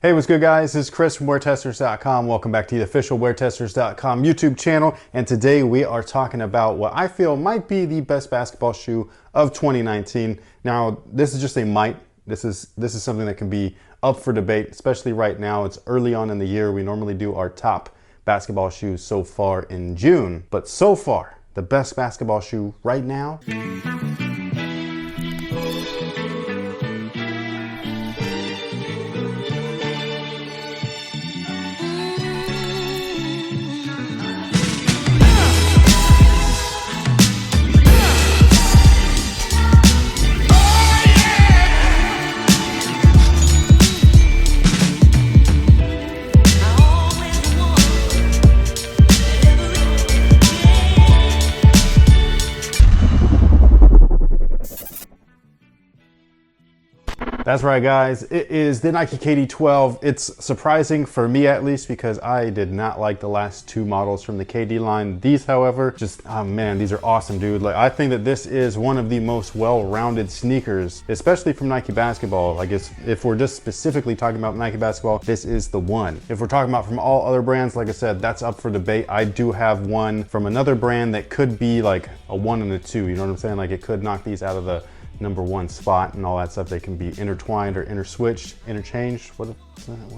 Hey, what's good guys? This is Chris from WearTesters.com. Welcome back to the official WearTesters.com YouTube channel. And today we are talking about what I feel might be the best basketball shoe of 2019. Now, this is just a might. This is something that can be up for debate, especially right now. It's early on in the year. We normally do our top basketball shoes so far in June. But so far, the best basketball shoe right now, that's right guys, it is the Nike KD12. It's surprising for me at least because I did not like the last two models from the KD line. These however, just, oh man, these are awesome dude. Like, I think that this is one of the most well-rounded sneakers, especially from Nike basketball. I guess if we're just specifically talking about Nike basketball, this is the one. If we're talking about from all other brands, like I said, that's up for debate. I do have one from another brand that could be like a 1 and a 2, you know what I'm saying? Like it could knock these out of the #1 spot and all that stuff. They can be intertwined or interswitched, interchanged. What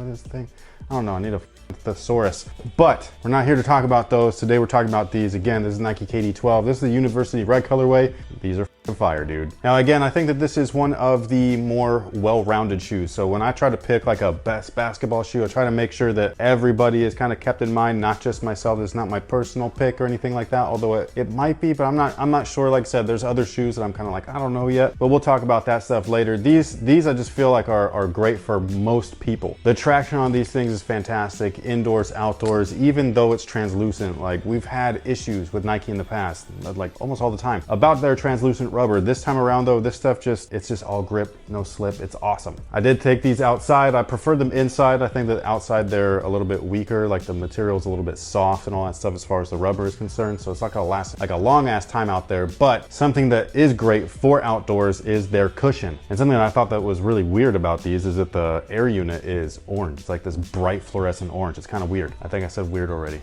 is the thing? I don't know. I need a thesaurus. But we're not here to talk about those. Today we're talking about these. Again, this is Nike KD12. This is the University Red colorway. These are fire, dude. Now again, I think that this is one of the more well-rounded shoes. So when I try to pick like a best basketball shoe, I try to make sure that everybody is kind of kept in mind, not just myself. It's not my personal pick or anything like that, although it might be, but I'm not sure. Like I said, there's other shoes that I'm kind of like, I don't know yet, but we'll talk about that stuff later. These I just feel like are great for most people. The traction on these things is fantastic, indoors, outdoors, even though it's translucent. Like we've had issues with Nike in the past, like almost all the time, about their translucent rubber. This time around though, this stuff it's just all grip, no slip. It's awesome. I did take these outside. I prefer them inside. I think that outside they're a little bit weaker, like the material's a little bit soft and all that stuff as far as the rubber is concerned. So it's not gonna last like a long ass time out there. But something that is great for outdoors is their cushion. And something that I thought that was really weird about these is that the air unit is orange. It's like this bright fluorescent orange. It's kind of weird. I think I said weird already.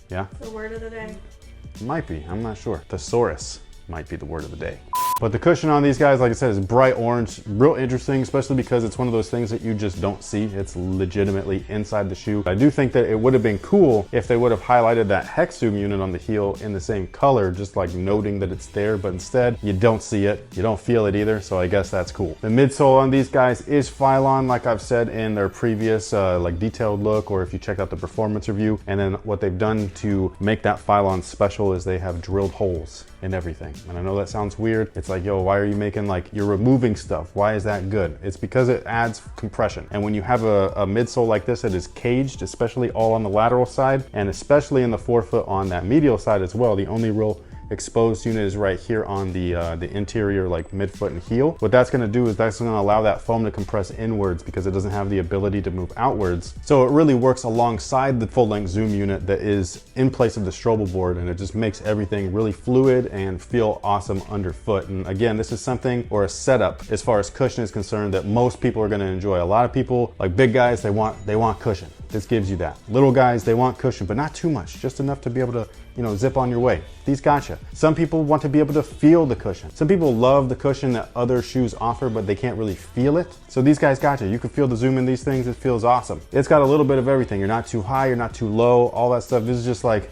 Yeah? The word of the day. Might be, I'm not sure. Thesaurus might be the word of the day. But the cushion on these guys, like I said, is bright orange. Real interesting, especially because it's one of those things that you just don't see. It's legitimately inside the shoe. I do think that it would have been cool if they would have highlighted that hex zoom unit on the heel in the same color, just like noting that it's there, but instead you don't see it. You don't feel it either, so I guess that's cool. The midsole on these guys is Phylon, like I've said in their previous like detailed look, or if you check out the performance review. And then what they've done to make that Phylon special is they have drilled holes in everything. And I know that sounds weird. It's like, yo, why are you making, like, you're removing stuff? Why is that good? It's because it adds compression. And when you have a midsole like this that is caged, especially all on the lateral side, and especially in the forefoot on that medial side as well, the only real exposed unit is right here on the interior, like midfoot and heel. What that's gonna do is that's gonna allow that foam to compress inwards because it doesn't have the ability to move outwards. So it really works alongside the full-length zoom unit that is in place of the Strobel board, and it just makes everything really fluid and feel awesome underfoot. And again, this is something, or a setup as far as cushion is concerned, that most people are gonna enjoy. A lot of people, like big guys, they want cushion. This gives you that. Little guys, they want cushion, but not too much, just enough to be able to, you know, zip on your way. These gotcha. Some people want to be able to feel the cushion. Some people love the cushion that other shoes offer, but they can't really feel it. So these guys gotcha. You can feel the zoom in these things. It feels awesome. It's got a little bit of everything. You're not too high, you're not too low, all that stuff. This is just like,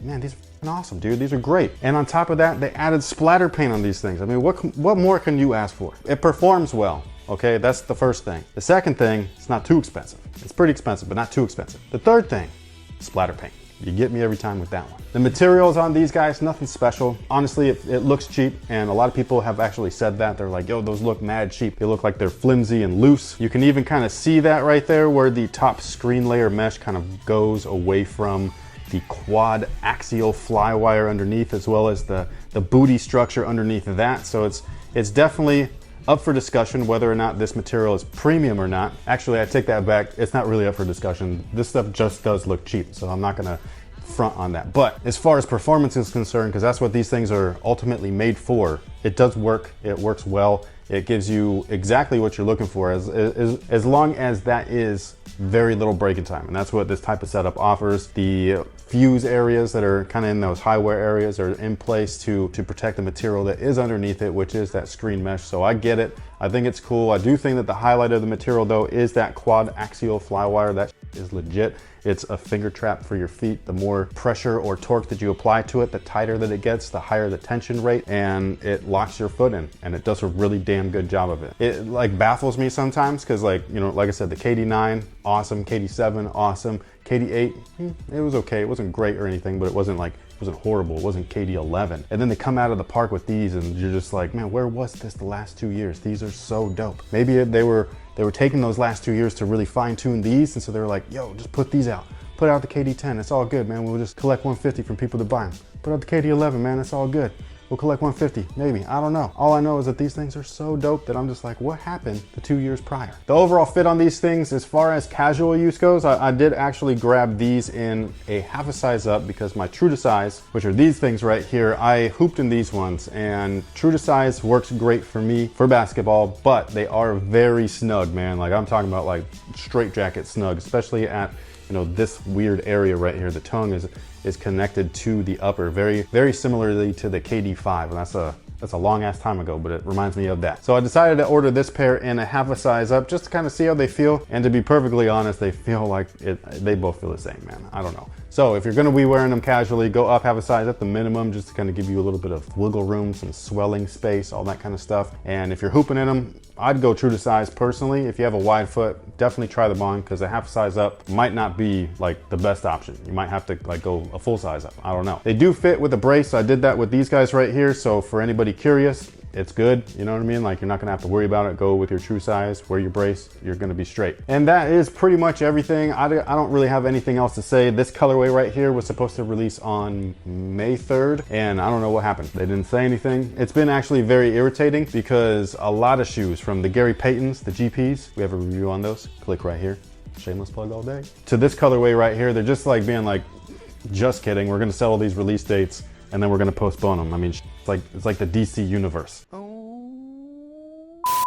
man, these are awesome, dude. These are great. And on top of that, they added splatter paint on these things. I mean, what more can you ask for? It performs well. Okay, that's the first thing. The second thing, it's not too expensive. It's pretty expensive, but not too expensive. The third thing, splatter paint. You get me every time with that one. The materials on these guys, nothing special. Honestly, it looks cheap, and a lot of people have actually said that. They're like, yo, those look mad cheap. They look like they're flimsy and loose. You can even kind of see that right there where the top screen layer mesh kind of goes away from the quad axial fly wire underneath, as well as the booty structure underneath that. So it's definitely up for discussion whether or not this material is premium or not. Actually, I take that back. It's not really up for discussion. This stuff just does look cheap, so I'm not gonna front on that. But as far as performance is concerned, because that's what these things are ultimately made for, it does work. It works well. It gives you exactly what you're looking for as long as that is very little break-in time. And that's what this type of setup offers. The fuse areas that are kind of in those high wear areas are in place to protect the material that is underneath it, which is that screen mesh. So I get it. I think it's cool. I do think that the highlight of the material though is that quad axial fly wire. That is legit. It's a finger trap for your feet. The more pressure or torque that you apply to it, the tighter that it gets, the higher the tension rate, and it locks your foot in, and it does a really damn good job of it. It like baffles me sometimes because, like, you know, like I said, the KD9, awesome. KD7, awesome. KD8, it was okay. It wasn't great or anything, but it wasn't horrible. It wasn't KD11. And then they come out of the park with these and you're just like, man, where was this the last 2 years? These are so dope. Maybe they were taking those last 2 years to really fine tune these. And so they were like, yo, just put these out. Put out the KD10, it's all good, man. We'll just collect 150 from people to buy them. Put out the KD11, man, it's all good. We'll collect 150, maybe, I don't know. All I know is that these things are so dope that I'm just like, what happened the 2 years prior? The overall fit on these things, as far as casual use goes, I did actually grab these in a half a size up because my true to size, which are these things right here, I hooped in these ones, and true to size works great for me for basketball, but they are very snug, man. Like, I'm talking about like straight jacket snug, especially at, you know, this weird area right here. The tongue is connected to the upper, very similarly to the KD5, and that's a long ass time ago, but it reminds me of that. So I decided to order this pair in a half a size up just to kind of see how they feel, and to be perfectly honest, they feel like they both feel the same, man. I don't know. So if you're gonna be wearing them casually, go up half a size at the minimum, just to kind of give you a little bit of wiggle room, some swelling space, all that kind of stuff. And if you're hooping in them, I'd go true to size personally. If you have a wide foot, definitely try them on, because a half size up might not be like the best option. You might have to like go a full size up. I don't know. They do fit with a brace. I did that with these guys right here. So for anybody curious, it's good, you know what I mean? Like, you're not gonna have to worry about it. Go with your true size, wear your brace, you're gonna be straight. And that is pretty much everything. I don't really have anything else to say. This colorway right here was supposed to release on May 3rd, and I don't know what happened. They didn't say anything. It's been actually very irritating because a lot of shoes, from the Gary Paytons, the GPs, we have a review on those, click right here. Shameless plug all day. To this colorway right here, they're just like being like, just kidding, we're gonna sell all these release dates and then we're gonna postpone them. I mean, it's like the DC universe.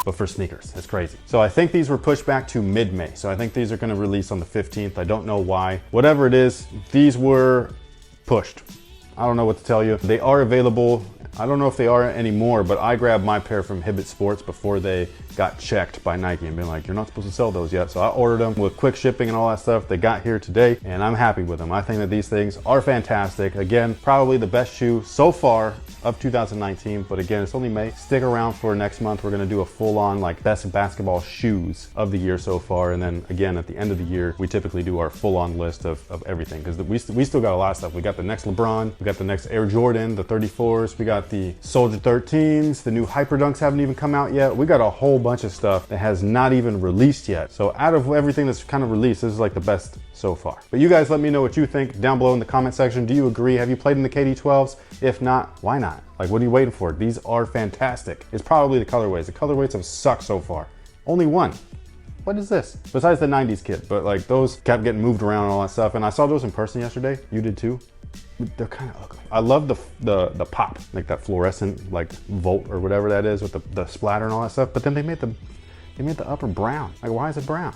But for sneakers, it's crazy. So I think these were pushed back to mid-May. So I think these are gonna release on the 15th. I don't know why. Whatever it is, these were pushed. I don't know what to tell you. They are available. I don't know if they are anymore, but I grabbed my pair from Hibbett Sports before they got checked by Nike and been like, you're not supposed to sell those yet. So I ordered them with quick shipping and all that stuff. They got here today and I'm happy with them. I think that these things are fantastic. Again, probably the best shoe so far of 2019, but again, it's only May. Stick around for next month. We're gonna do a full-on like best basketball shoes of the year so far. And then again, at the end of the year, we typically do our full-on list of everything, because we still got a lot of stuff. We got the next LeBron, we got the next Air Jordan, the 34s, we got the Soldier 13s, the new Hyper Dunks haven't even come out yet. We got a whole bunch of stuff that has not even released yet. So out of everything that's kind of released, this is like the best so far. But you guys let me know what you think down below in the comment section. Do you agree? Have you played in the KD12s? If not, why not? Like, what are you waiting for? These are fantastic. It's probably the colorways. The colorways have sucked so far. Only one. What is this? Besides the 90s kit, but like those kept getting moved around and all that stuff. And I saw those in person yesterday. You did too. They're kind of ugly. I love the pop, like that fluorescent like volt or whatever that is with the splatter and all that stuff. But then they made the upper brown. Like, why is it brown?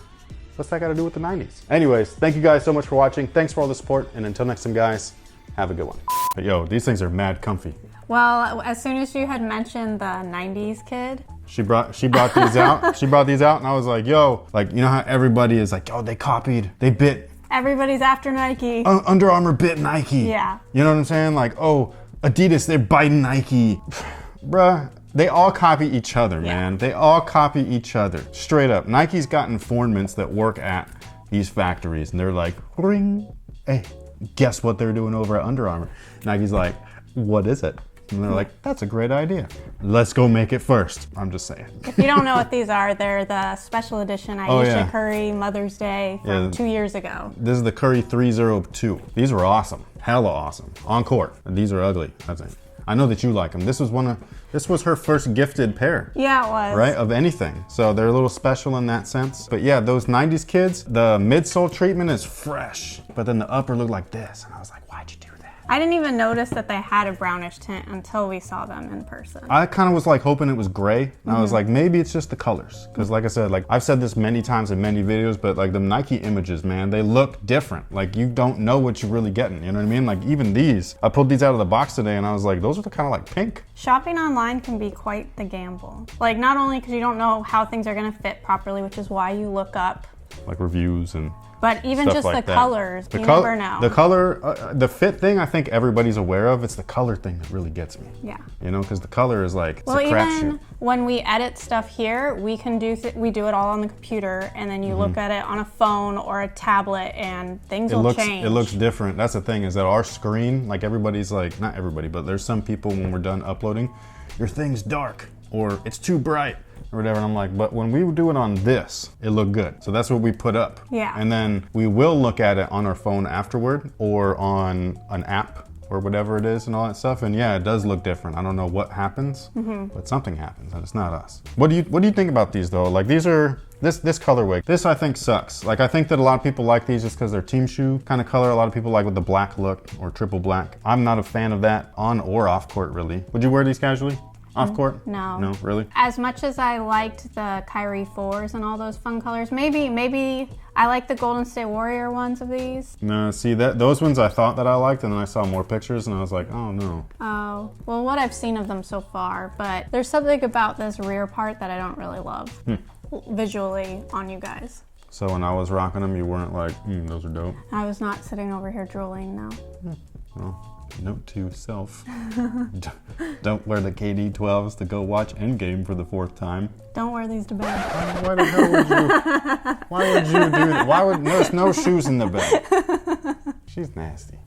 What's that got to do with the 90s? Anyways, thank you guys so much for watching. Thanks for all the support, and until next time, guys, have a good one. But yo, these things are mad comfy. Well, as soon as you had mentioned the 90s kid, she brought these out. She brought these out, and I was like, yo, like, you know how everybody is like, oh, they bit. Everybody's after Nike. Under Armour bit Nike. Yeah. You know what I'm saying? Like, oh, Adidas, they're biting Nike. Bruh, they all copy each other, man. They all copy each other. Straight up. Nike's got informants that work at these factories, and they're like, ring, hey, guess what they're doing over at Under Armour? Nike's like, what is it? And they're like, that's a great idea. Let's go make it first. I'm just saying. If you don't know what these are, they're the special edition Ayesha Curry Mother's Day from 2 years ago. This is the Curry 302. These were awesome. Hella awesome. On court. These are ugly, I think. I know that you like them. This was her first gifted pair. Yeah, it was. Right? Of anything. So they're a little special in that sense. But yeah, those 90s kids, the midsole treatment is fresh, but then the upper looked like this. And I was like, why'd you do that? I didn't even notice that they had a brownish tint until we saw them in person. I kind of was like hoping it was gray. And I was like, maybe it's just the colors. Because like I said, like I've said this many times in many videos, but like the Nike images, man, they look different. Like you don't know what you're really getting, you know what I mean? Like even these, I pulled these out of the box today and I was like, those are kind of like pink. Shopping online can be quite the gamble. Like not only because you don't know how things are gonna fit properly, which is why you look up like reviews and but even stuff just like the that. colors, you never know. The color, the fit thing, I think everybody's aware of. It's the color thing that really gets me. Yeah. You know, because the color is like, well, it's a crapshoot. even when we edit stuff here, we can we do it all on the computer, and then you look at it on a phone or a tablet, and things will change. It looks different. That's the thing, is that our screen, like everybody's like, not everybody, but there's some people when we're done uploading, your thing's dark or it's too bright or whatever, and I'm like, but when we do it on this, it looked good. So that's what we put up. Yeah. And then we will look at it on our phone afterward or on an app or whatever it is and all that stuff. And yeah, it does look different. I don't know what happens, but something happens and it's not us. What do you think about these though? Like these are, this colorway, this I think sucks. Like I think that a lot of people like these just because they're team shoe kind of color. A lot of people like with the black look or triple black. I'm not a fan of that on or off court really. Would you wear these casually? Off court? No. No, really? As much as I liked the Kyrie 4s and all those fun colors, maybe I like the Golden State Warrior ones of these. No, see those ones I thought that I liked, and then I saw more pictures and I was like, oh no. Oh, well what I've seen of them so far, but there's something about this rear part that I don't really love visually on you guys. So when I was rocking them, you weren't like, those are dope? I was not sitting over here drooling, no. Well, note to self, don't wear the KD12s to go watch Endgame for the 4th time. Don't wear these to bed. Why the hell would you? Why would you do that? There's no shoes in the bed. She's nasty.